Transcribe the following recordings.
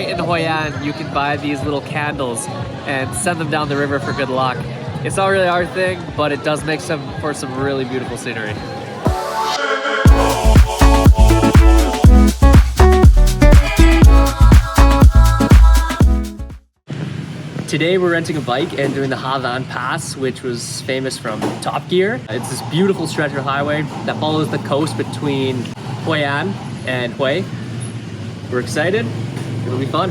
right in Hoi An, you can buy these little candles and send them down the river for good luck. It's not really our thing, but it does make for some really beautiful scenery. Today we're renting a bike and doing the Ha Giang Pass, which was famous from Top Gear. It's this beautiful stretch of highway that follows the coast between Hoi An and Hue. We're excited. It'll be fun.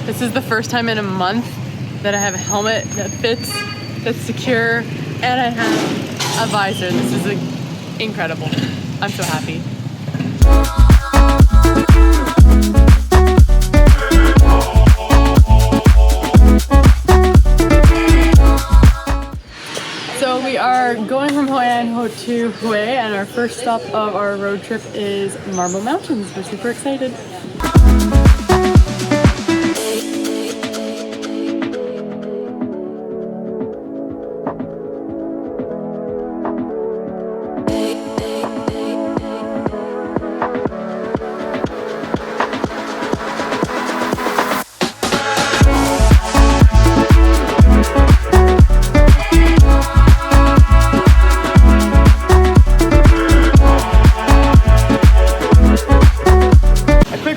This is the first time in a month that I have a helmet that fits, that's secure, and I have a visor. This is incredible. I'm so happy. So we are going from Hoi An to Hue, and our first stop of our road trip is Marble Mountains. We're super excited.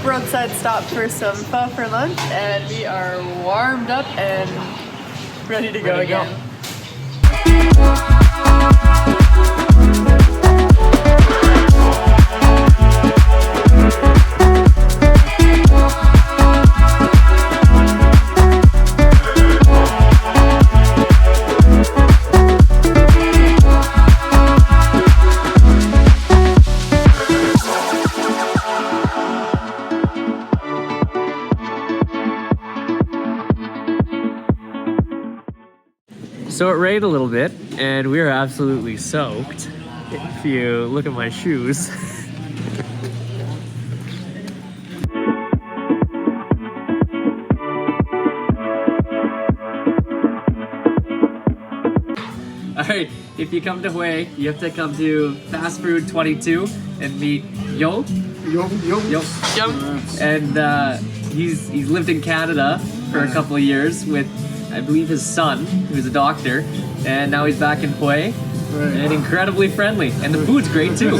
Roadside stop for some pho for lunch, and we are warmed up and ready to go again. So it rained a little bit, and we are absolutely soaked. If you look at my shoes. Alright, if you come to Hue, you have to come to Fast Food 22 and meet Yo. And he's lived in Canada for a couple of years with, I believe, his son, who's a doctor, and now he's back in Hue, and incredibly friendly, and the food's great too.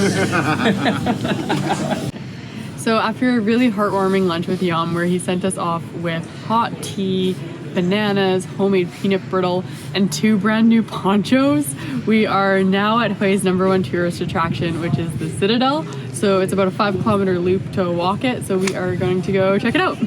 So after a really heartwarming lunch with Yum, where he sent us off with hot tea, bananas, homemade peanut brittle, and 2 brand new ponchos, we are now at Hue's #1 tourist attraction, which is the Citadel. So it's about a 5-kilometer loop to walk it, so we are going to go check it out.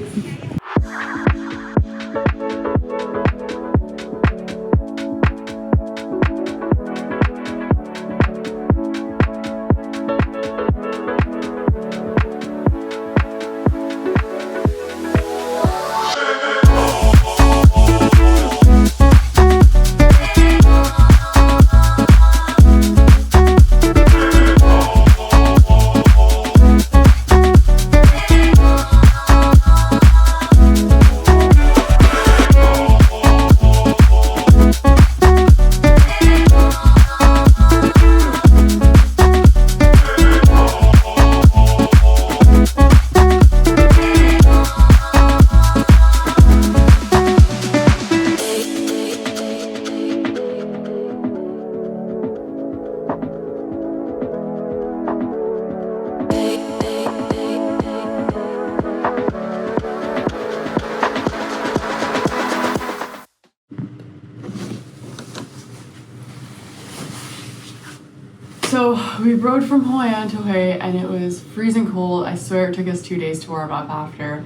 So we rode from Hoi An to Hue, and it was freezing cold. I swear it took us 2 days to warm up after.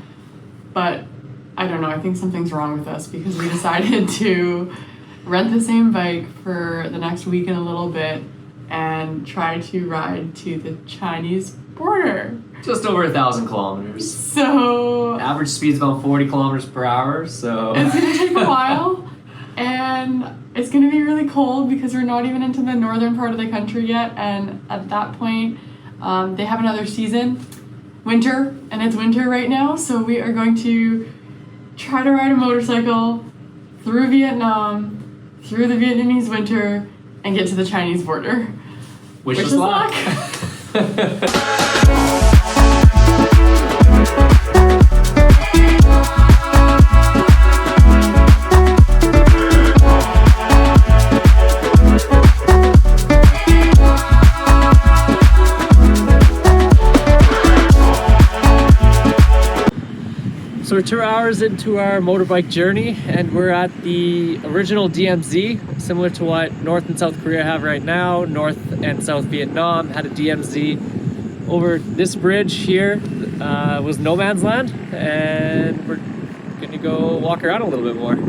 But I don't know, I think something's wrong with us because we decided to rent the same bike for the next week and a little bit and try to ride to the Chinese border. Just over 1,000 kilometers. So average speed's about 40 kilometers per hour, so it's gonna take a while, and it's gonna be really cold because we're not even into the northern part of the country yet, and at that point They have another season, winter, and it's winter right now, so we are going to try to ride a motorcycle through Vietnam, through the Vietnamese winter, and get to the Chinese border. Wish us luck. So we're 2 hours into our motorbike journey, and we're at the original DMZ, similar to what North and South Korea have right now. North and South Vietnam had a DMZ. Over this bridge here was no man's land, and we're gonna go walk around a little bit more.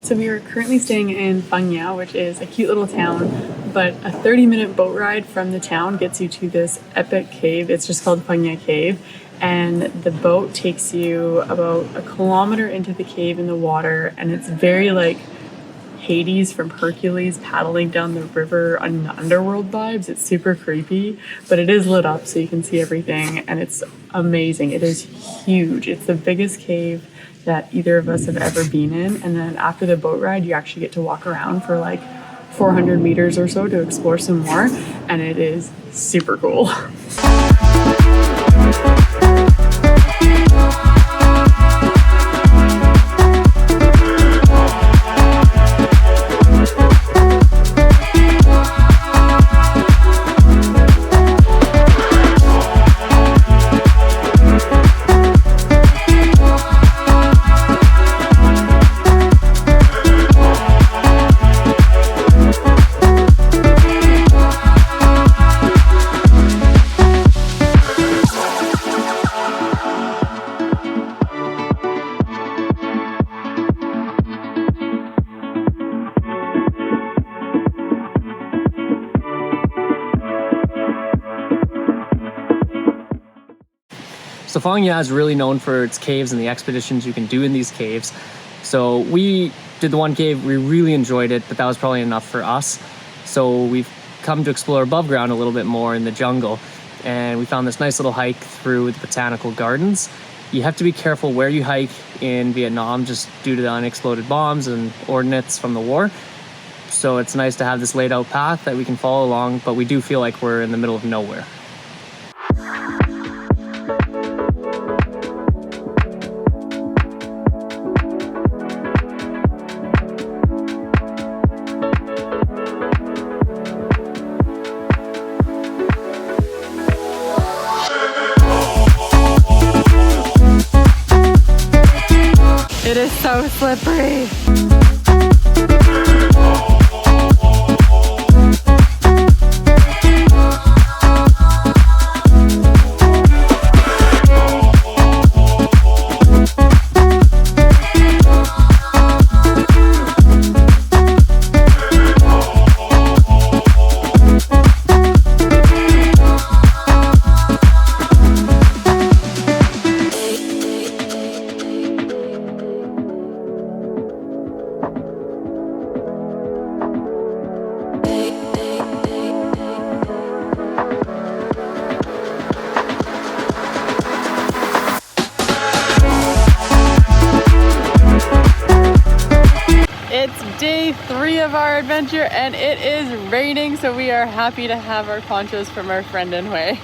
So we are currently staying in Phong Nha, which is a cute little town, but a 30-minute boat ride from the town gets you to this epic cave. It's just called Phong Nha Cave, and the boat takes you about a kilometer into the cave in the water, and it's very like Hades from Hercules paddling down the river on the underworld vibes. It's super creepy, but it is lit up so you can see everything, and it's amazing. It is huge. It's the biggest cave that either of us have ever been in, and then after the boat ride you actually get to walk around for like 400 meters or so to explore some more, and it is super cool. So Phong Nha is really known for its caves and the expeditions you can do in these caves. So we did the one cave, we really enjoyed it, but that was probably enough for us. So we've come to explore above ground a little bit more in the jungle, and we found this nice little hike through the botanical gardens. You have to be careful where you hike in Vietnam just due to the unexploded bombs and ordnance from the war. So it's nice to have this laid out path that we can follow along, but we do feel like we're in the middle of nowhere. It is so slippery. day 3 of our adventure and it is raining, so we are happy to have our ponchos from our friend in Hoi.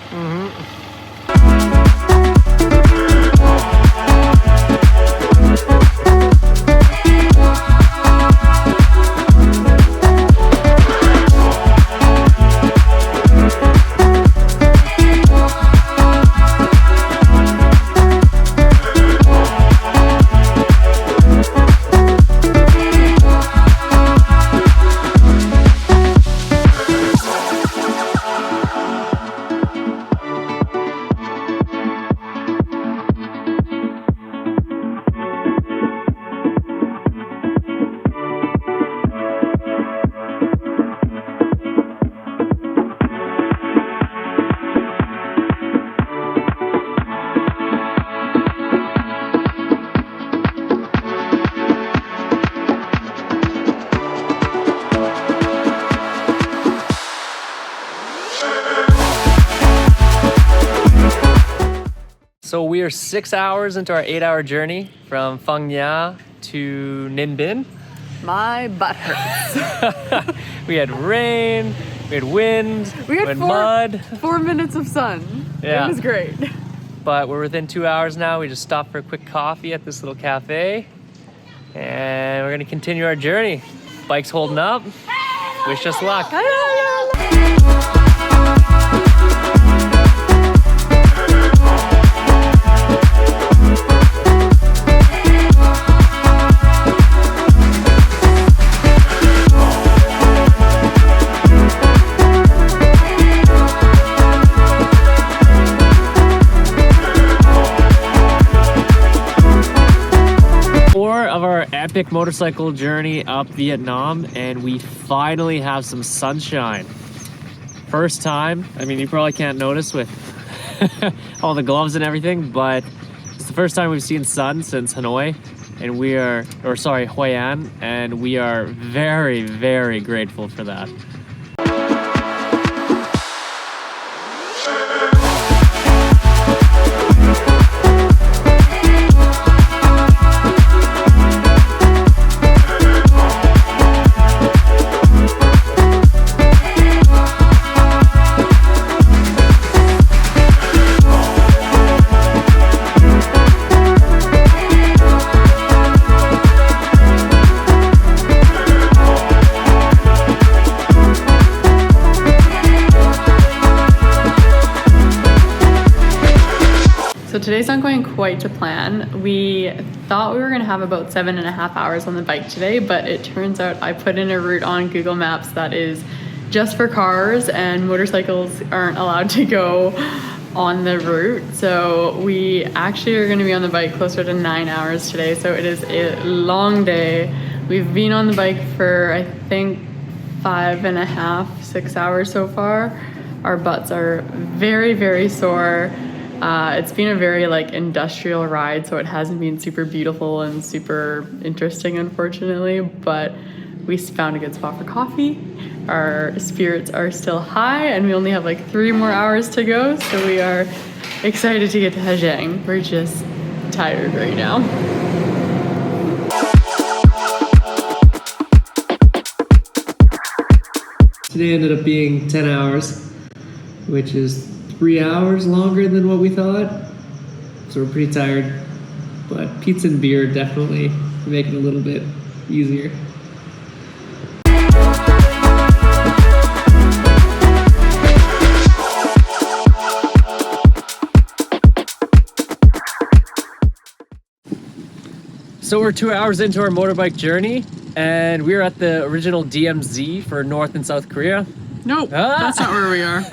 So we are 6 hours into our 8-hour journey from Phong Nha to Ninh Binh. My butt hurts. We had rain, we had wind, We had mud. 4 minutes of sun. Yeah. It was great. But we're within 2 hours now. We just stopped for a quick coffee at this little cafe. And we're gonna continue our journey. Bike's holding up. Wish us luck. Of our epic motorcycle journey up Vietnam, and we finally have some sunshine. First time. I mean, you probably can't notice with all the gloves and everything, but it's the first time we've seen sun since Hanoi, and Hoi An, and we are very, very grateful for that. So today's not going quite to plan. We thought we were gonna have about 7.5 hours on the bike today, but it turns out I put in a route on Google Maps that is just for cars and motorcycles aren't allowed to go on the route. So we actually are gonna be on the bike closer to 9 hours today. So it is a long day. We've been on the bike for, I think, 5.5, 6 hours so far. Our butts are very, very sore. It's been a very industrial ride, so it hasn't been super beautiful and super interesting, unfortunately, but we found a good spot for coffee. Our spirits are still high and we only have 3 more hours to go, so we are excited to get to Ha Giang. We're just tired right now. Today ended up being 10 hours, which is 3 hours longer than what we thought. So we're pretty tired, but pizza and beer definitely make it a little bit easier. So we're 2 hours into our motorbike journey, and we're at the original DMZ for North and South Korea. Nope, that's not where we are.